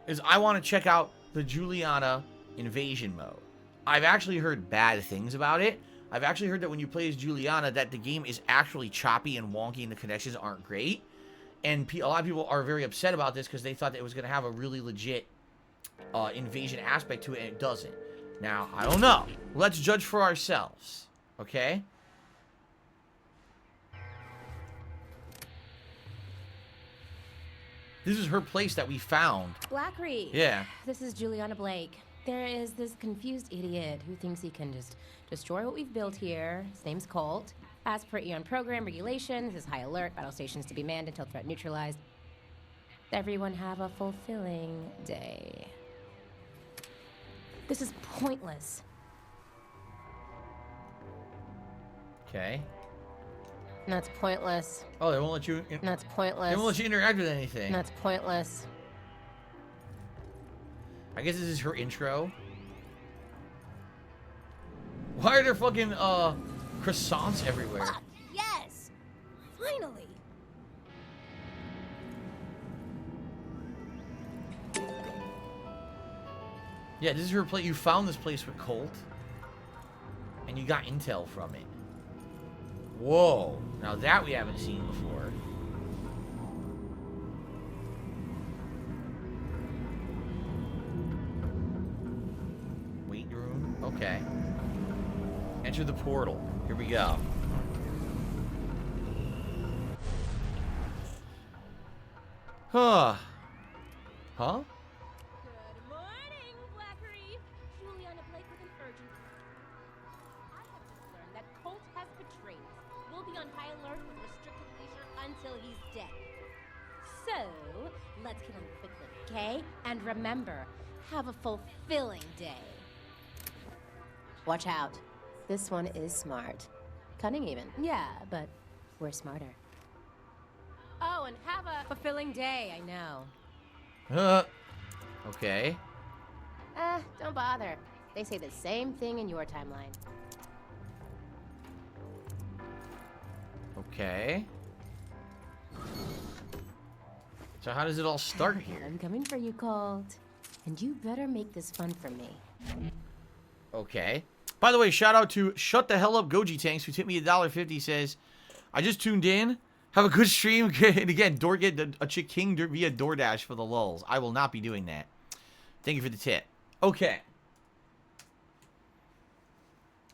is I want to check out the Juliana invasion mode. I've actually heard bad things about it. I've actually heard that when you play as Juliana, that the game is actually choppy and wonky and the connections aren't great. And a lot of people are very upset about this because they thought that it was going to have a really legit invasion aspect to it, and it doesn't. Now, I don't know. Let's judge for ourselves. Okay? This is her place that we found. Blackery. Yeah. This is Juliana Blake. There is this confused idiot who thinks he can just destroy what we've built here. His name's Colt. As per Eon program regulation, this is high alert. Battle stations to be manned until threat neutralized. Everyone have a fulfilling day. This is pointless. Okay. That's pointless. Oh, they won't let you... That's pointless. They won't let you interact with anything. That's pointless. I guess this is her intro. Why are there fucking, croissants everywhere? Fuck, yes! Finally! Yeah, this is her place. You found this place with Colt. And you got intel from it. Whoa. Now that we haven't seen before. Wait room. Okay. Enter the portal. Here we go. Huh. Huh? Good morning, Blackery. Juliana Blake on high alert with restricted leisure until he's dead. So, let's kill him quickly, okay? And remember, have a fulfilling day. Watch out. This one is smart. Cunning even. Yeah, but we're smarter. Oh, and have a fulfilling day, I know. Okay. Don't bother. They say the same thing in your timeline. Okay. So how does it all start here? I'm coming for you, Colt. And you better make this fun for me. Okay. By the way, shout out to Shut the Hell Up Goji Tanks, who tipped me $1.50, says, I just tuned in. Have a good stream. And again, get a chick king via DoorDash for the lulz. I will not be doing that. Thank you for the tip. Okay.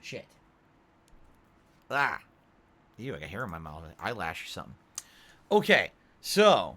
Shit. Ah. Ew, I got hair in my mouth. Eyelash or something. Okay. So.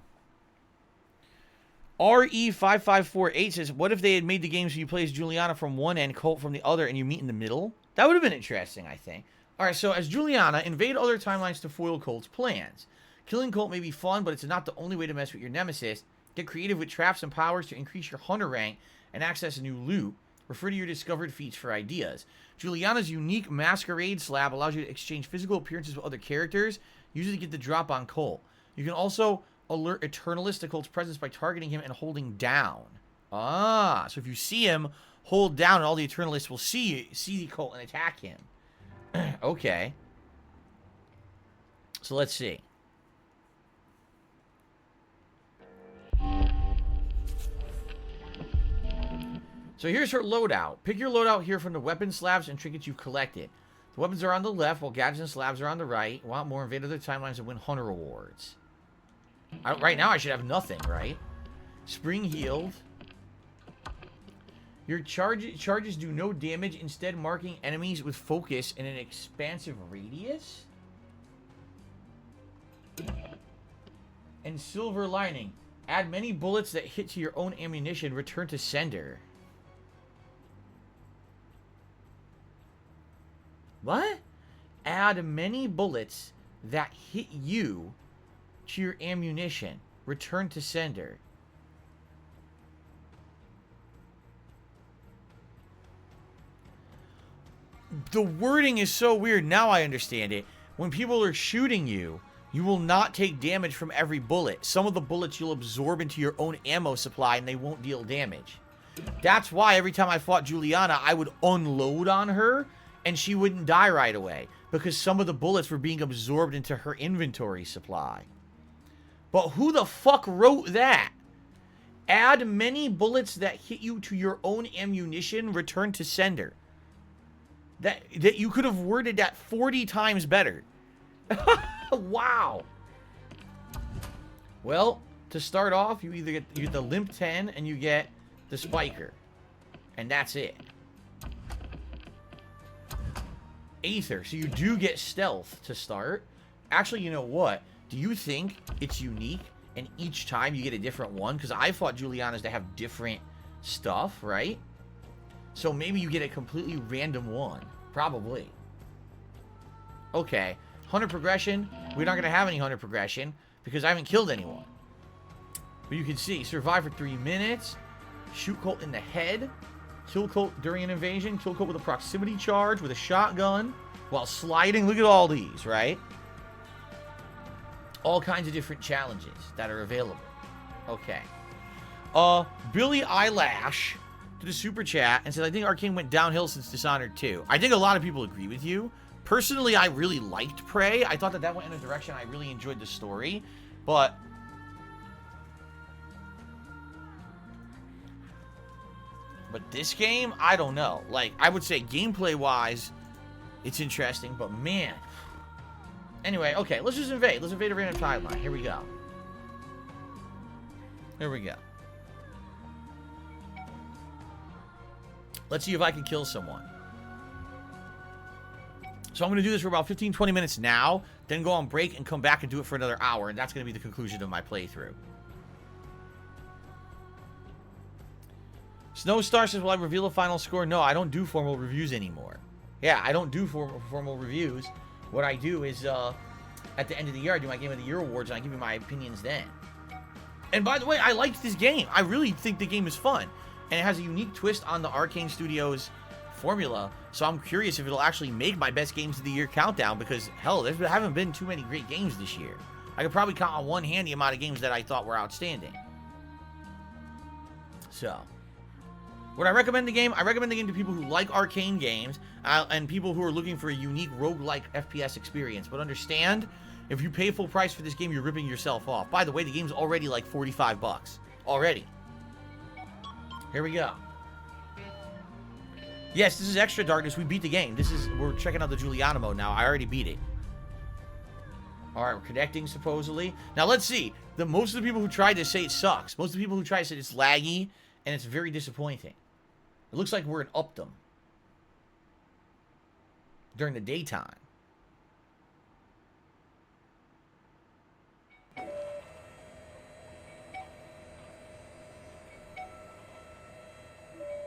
RE5548 says, what if they had made the game so you play as Juliana from one end, Colt from the other, and you meet in the middle? That would have been interesting, I think. Alright, so as Juliana, invade other timelines to foil Colt's plans. Killing Colt may be fun, but it's not the only way to mess with your nemesis. Get creative with traps and powers to increase your hunter rank and access new loot. Refer to your discovered feats for ideas. Juliana's unique masquerade slab allows you to exchange physical appearances with other characters. Use it to get the drop on Colt. You can also alert Eternalist to Colt's presence by targeting him and holding down. Ah, so if you see him, hold down and all the Eternalists will see the Colt and attack him. Okay. So let's see. So here's her loadout. Pick your loadout here from the weapon slabs and trinkets you've collected. The weapons are on the left, while gadgets and slabs are on the right. Want more? Invade other timelines and win hunter rewards. Right now I should have nothing, right? Spring healed. Your charges do no damage, instead marking enemies with focus in an expansive radius. And silver lining. Add many bullets that hit to your own ammunition. Return to sender. What? Add many bullets that hit you to your ammunition. Return to sender. The wording is so weird. Now I understand it. When people are shooting you, you will not take damage from every bullet. Some of the bullets you'll absorb into your own ammo supply and they won't deal damage. That's why every time I fought Juliana, I would unload on her and she wouldn't die right away, because some of the bullets were being absorbed into her inventory supply. But who the fuck wrote that? Add many bullets that hit you to your own ammunition, return to sender. That you could have worded that 40 times better. Wow. Well, to start off, you either get the Limp 10 and you get the Spiker. And that's it. Aether. So you do get stealth to start. Actually, you know what? Do you think it's unique and each time you get a different one? Because I fought Julianas that have different stuff, right? So maybe you get a completely random one. Probably. Okay. Hunter progression. We're not going to have any hunter progression because I haven't killed anyone. But you can see, survive for 3 minutes. Shoot Colt in the head. Kill Colt during an invasion. Kill Colt with a proximity charge with a shotgun while sliding. Look at all these, right? All kinds of different challenges that are available. Okay. Billy Eyelash did a super chat and said, I think Arcane went downhill since Dishonored 2. I think a lot of people agree with you. Personally, I really liked Prey. I thought that went in a direction I really enjoyed the story. But this game, I don't know. Like, I would say gameplay-wise, it's interesting, but man. Anyway, okay, let's just invade. Let's invade a random timeline. Here we go. Here we go. Let's see if I can kill someone. So I'm going to do this for about 15-20 minutes now, then go on break and come back and do it for another hour, and that's going to be the conclusion of my playthrough. Snowstar says, will I reveal a final score? No, I don't do formal reviews anymore. Yeah, I don't do formal reviews. What I do is, at the end of the year. I do my Game of the Year awards, and I give you my opinions then. And by the way, I liked this game. I really think the game is fun. And it has a unique twist on the Arcane Studios formula. So I'm curious if it'll actually make my best games of the year countdown, because, hell, there haven't been too many great games this year. I could probably count on one hand the amount of games that I thought were outstanding. So, would I recommend the game? I recommend the game to people who like Arcane games and people who are looking for a unique roguelike FPS experience. But understand, if you pay full price for this game, you're ripping yourself off. By the way, the game's already like 45 bucks. Already. Here we go. Yes, this is Extra Darkness. We beat the game. We're checking out the Juliana mode now. I already beat it. Alright, we're connecting, supposedly. Now, let's see. Most of the people who tried to say it sucks. Most of the people who tried to say it's laggy, and it's very disappointing. It looks like we're in Upton during the daytime.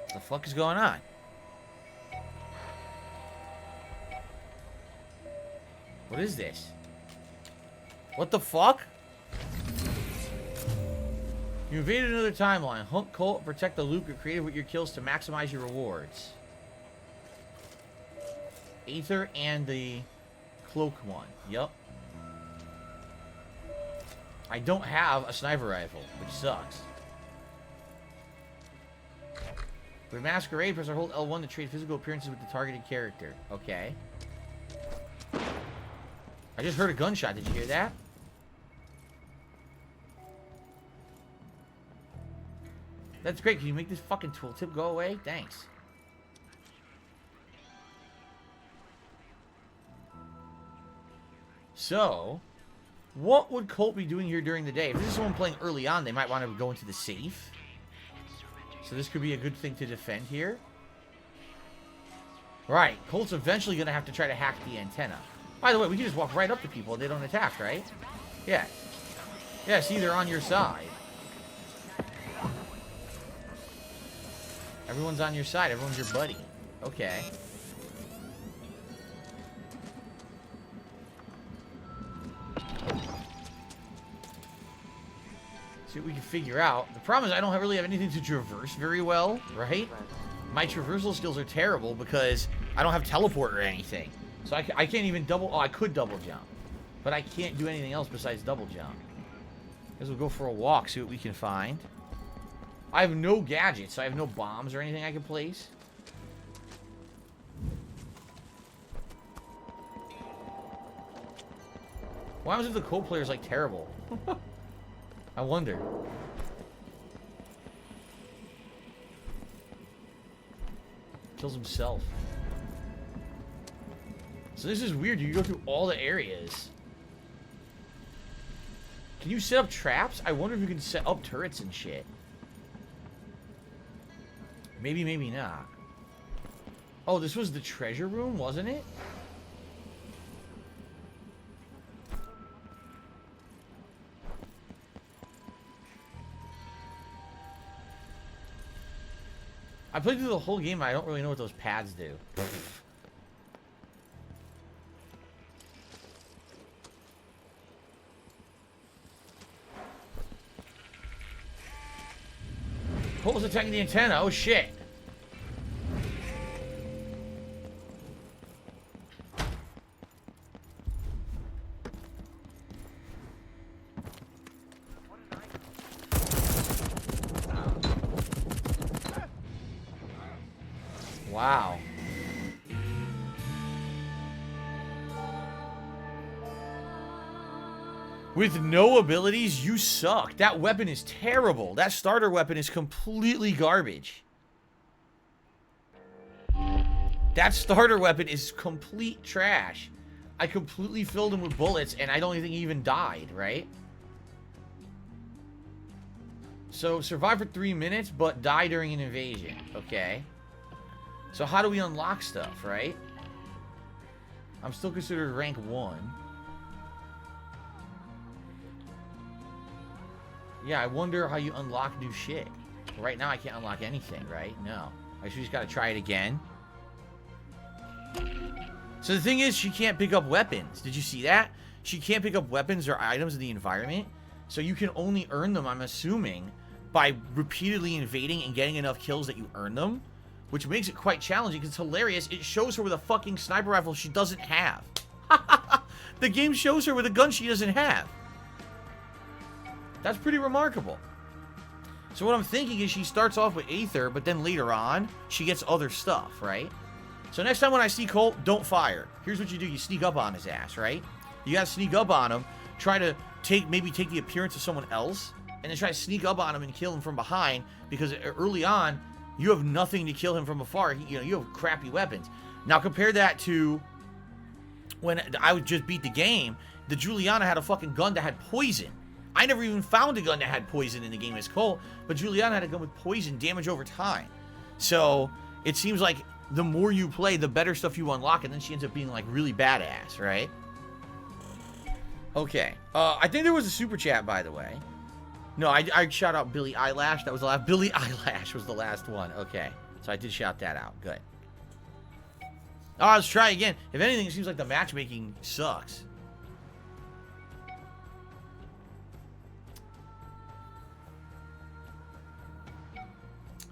What the fuck is going on? What is this? What the fuck? You invaded another timeline. Hunt Colt, protect the loop. You're creative with your kills to maximize your rewards. Aether and the cloak one. Yup. I don't have a sniper rifle, which sucks. With Masquerade, press or hold L1 to trade physical appearances with the targeted character. Okay. I just heard a gunshot. Did you hear that? That's great. Can you make this fucking tooltip go away? Thanks. So, what would Colt be doing here during the day? If this is someone playing early on, they might want to go into the safe. So this could be a good thing to defend here. Right. Colt's eventually going to have to try to hack the antenna. By the way, we can just walk right up to people and they don't attack, right? Yeah. Yeah, see, they're on your side. Everyone's on your side. Everyone's your buddy. Okay. See what we can figure out. The problem is I don't really have anything to traverse very well, right? My traversal skills are terrible because I don't have teleport or anything. So I can't even double... Oh, I could double jump. But I can't do anything else besides double jump. Guess we'll go for a walk, see what we can find. I have no gadgets, so I have no bombs or anything I can place. What happens if the Colt player's like terrible? I wonder. Kills himself. So this is weird. You go through all the areas. Can you set up traps? I wonder if you can set up turrets and shit. Maybe, maybe not. Oh, this was the treasure room, wasn't it? I played through the whole game, but I don't really know what those pads do. Colt's attacking the antenna. Oh, shit. Wow. With no abilities, you suck. That weapon is terrible. That starter weapon is completely garbage. That starter weapon is complete trash. I completely filled him with bullets, and I don't think he even died, right? So, survive for 3 minutes, but die during an invasion. Okay. So, how do we unlock stuff, right? I'm still considered rank 1. Yeah, I wonder how you unlock new shit. Right now, I can't unlock anything, right? No. I just gotta try it again. So the thing is, she can't pick up weapons. Did you see that? she can't pick up weapons or items in the environment. So you can only earn them, I'm assuming, by repeatedly invading and getting enough kills that you earn them. Which makes it quite challenging, because it's hilarious. It shows her with a fucking sniper rifle she doesn't have. The game shows her with a gun she doesn't have. That's pretty remarkable. So what I'm thinking is she starts off with Aether, but then later on, she gets other stuff, right? So next time when I see Colt, don't fire. Here's what you do. You sneak up on his ass, right? You gotta sneak up on him, try to maybe take the appearance of someone else, and then try to sneak up on him and kill him from behind, because early on, you have nothing to kill him from afar. You have crappy weapons. Now compare that to when I would just beat the game. The Juliana had a fucking gun that had poison. I never even found a gun that had poison in the game as Cole, but Juliana had a gun with poison, damage over time. So it seems like the more you play, the better stuff you unlock, and then she ends up being like really badass, right? Okay. I think there was a super chat, by the way. No, I shout out Billy Eyelash. That was the last. Billy Eyelash was the last one. Okay. So I did shout that out. Good. Oh, let's try again. If anything, it seems like the matchmaking sucks.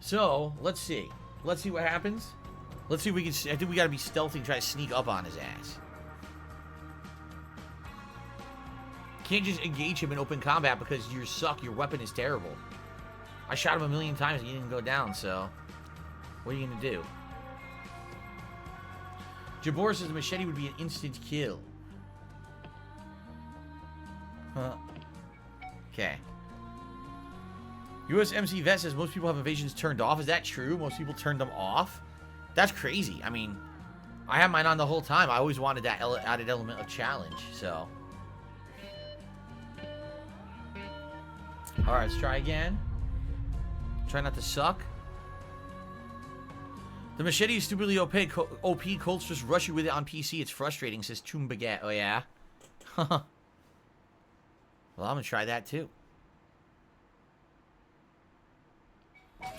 So, let's see. Let's see what happens. Let's see if we can... I think we gotta be stealthy and try to sneak up on his ass. Can't just engage him in open combat because you suck. Your weapon is terrible. I shot him a million times and he didn't go down, so... What are you gonna do? Jabor says the machete would be an instant kill. Huh. Okay. USMC Vet says most people have evasions turned off. Is that true? Most people turned them off? That's crazy. I mean, I had mine on the whole time. I always wanted that added element of challenge, so... Alright, let's try again. Try not to suck. The machete is stupidly OP. Colts just rush you with it on PC. It's frustrating, says Toon Baguette. Oh, yeah? Well, I'm gonna try that, too. Here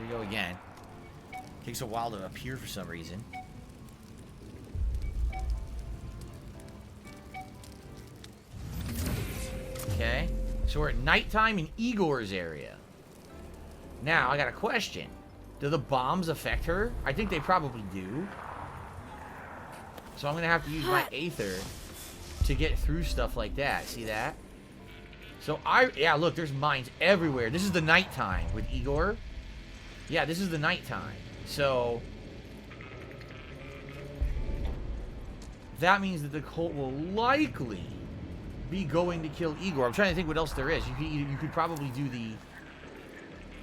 we go again. Takes a while to appear for some reason. Okay. So we're at nighttime in Igor's area. Now, I got a question. Do the bombs affect her? I think they probably do. So I'm going to have to use my Aether to get through stuff like that. See that? So yeah, look, there's mines everywhere. This is the nighttime with Igor. Yeah, this is the nighttime. So that means that the cult will likely be going to kill Igor. I'm trying to think what else there is. You could probably do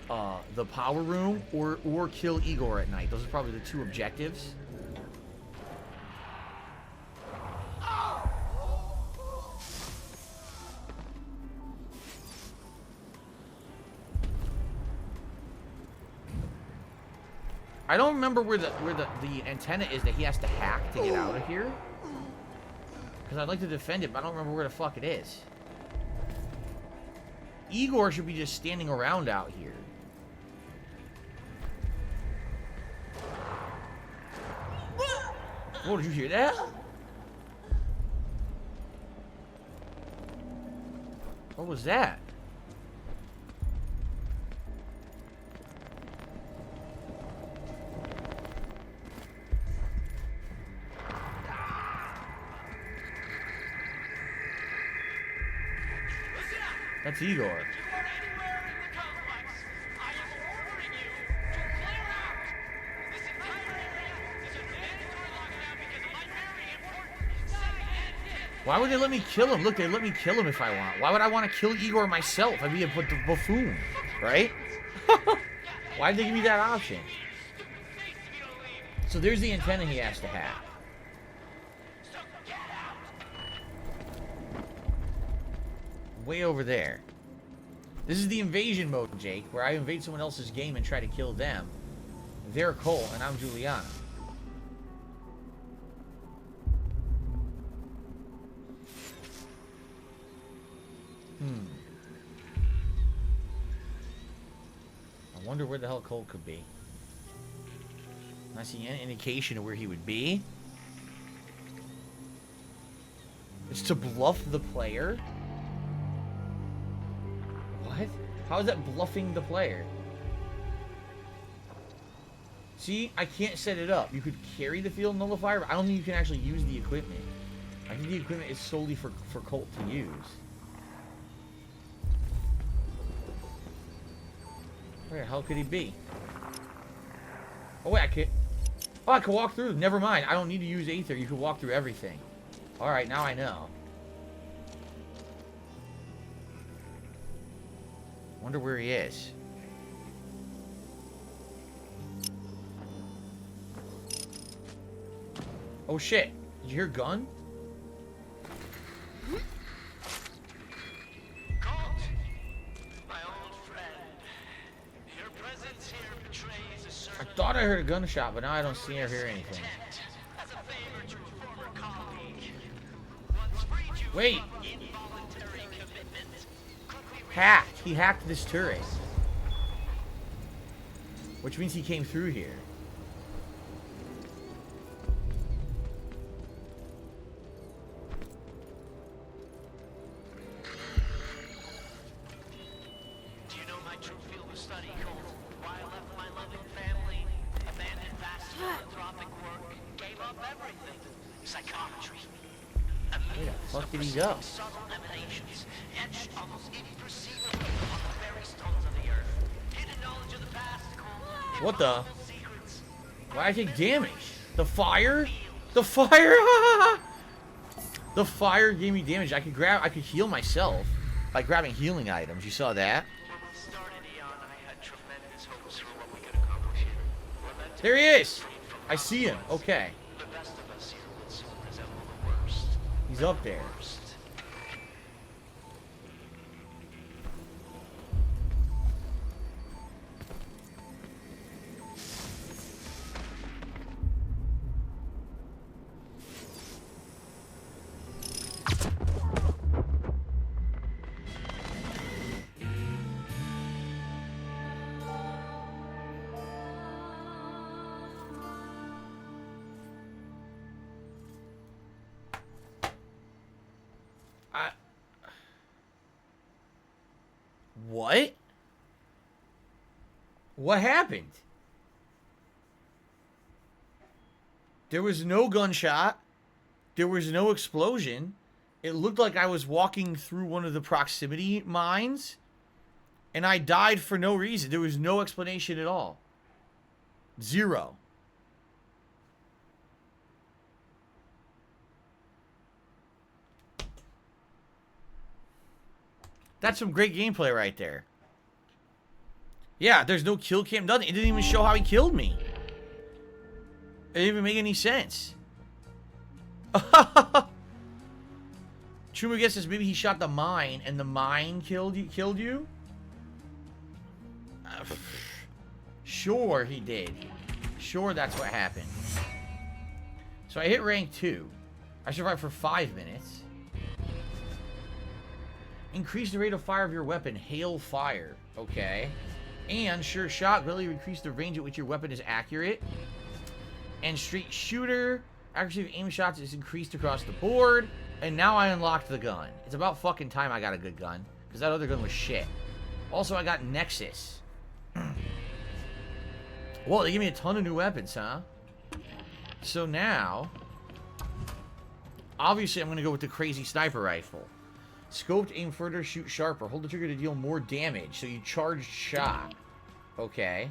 the power room or kill Igor at night. Those are probably the two objectives. I don't remember where the antenna is that he has to hack to get out of here. Because I'd like to defend it, but I don't remember where the fuck it is. Igor should be just standing around out here. Whoa, did you hear that? What was that? That's Igor. Why would they let me kill him? Look, they let me kill him if I want. Why would I want to kill Igor myself? I'd be a buffoon, right? Why did they give me that option? So there's the antenna he has to have. Way over there. This is the invasion mode, Jake, where I invade someone else's game and try to kill them. They're Cole, and I'm Juliana. I wonder where the hell Cole could be. Not seeing any indication of where he would be. It's to bluff the player? What? How is that bluffing the player? See, I can't set it up. You could carry the field nullifier, but I don't think you can actually use the equipment. I think the equipment is solely for Colt to use. Where the hell could he be? Oh wait, I can. Oh, I can walk through. Never mind. I don't need to use Aether. You can walk through everything. Alright, now I know. Wonder where he is. Oh shit. Did you hear gun? Colt, my old friend. Your presence here betrays a certain I thought I heard a gunshot, but now I don't see or hear anything. as a favor to a former colleague who once freed you Wait. from involuntary commitment. Quickly Hacked. He hacked this turret. Which means he came through here. Do you know my true field of study, Colt? Why I left my loving family, abandoned vast philanthropic work, gave up everything. Psychometry. Where the fuck did he go? Subtle emanations, etched almost imperceivably on the very stones of the earth. Hidden knowledge of the past, Colt. What the? Impossible secrets. Why I take damage? The fire? The fire? The fire gave me damage. I could heal myself by grabbing healing items. You saw that? When we started Eon, I had tremendous hopes for what we could accomplish here. We're meant to There he is. be from I see him. Okay. the best of us here will soon resemble the worst. He's up there. What? What happened? There was no gunshot. There was no explosion. It looked like I was walking through one of the proximity mines. And I died for no reason. There was no explanation at all. Zero. That's some great gameplay right there. Yeah, there's no kill cam, nothing. It didn't even show how he killed me. It didn't even make any sense. Truma guesses maybe he shot the mine and the mine killed you? Sure he did. Sure that's what happened. So I hit rank 2. I survived for 5 minutes. Increase the rate of fire of your weapon. Hail fire. Okay. And sure shot. Really increase the range at which your weapon is accurate. And straight shooter. Accuracy of aim shots is increased across the board. And now I unlocked the gun. It's about fucking time I got a good gun. Because that other gun was shit. Also, I got Nexus. Whoa, they gave me a ton of new weapons, huh? So now... obviously, I'm going to go with the crazy sniper rifle. Scoped, aim further, shoot sharper. Hold the trigger to deal more damage. So you charged shot. Okay.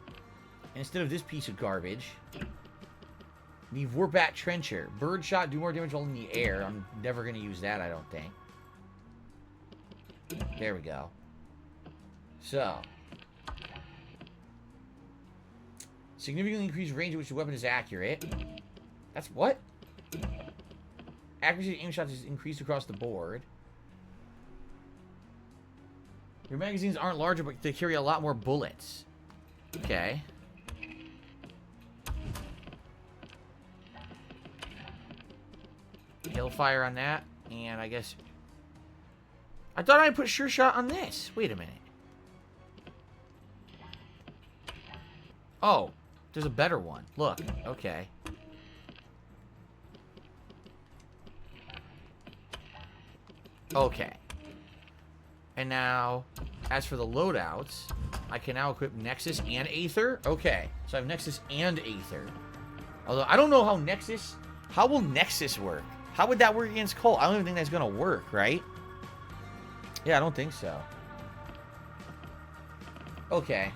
And instead of this piece of garbage, the Vorbat Trencher. Bird shot, do more damage while in the air. I'm never going to use that, I don't think. There we go. So. Significantly increased range at which the weapon is accurate. That's what? Accuracy of aim shots is increased across the board. Your magazines aren't larger, but they carry a lot more bullets. Okay. Hellfire on that. And I guess... I thought I put sure shot on this. Wait a minute. Oh. There's a better one. Look. Okay. Okay. And now, as for the loadouts, I can now equip Nexus and Aether. Okay. So I have Nexus and Aether. Although, I don't know how Nexus... How will Nexus work? How would that work against Colt? I don't even think that's going to work, right? Yeah, I don't think so. Okay.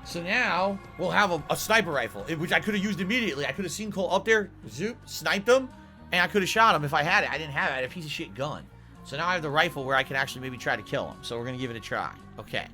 So now, we'll have a sniper rifle, which I could have used immediately. I could have seen Cole up there, zoop, sniped him, and I could have shot him if I had it. I didn't have it. I had a piece of shit gun. So now I have the rifle where I can actually maybe try to kill him. So we're going to give it a try. Okay.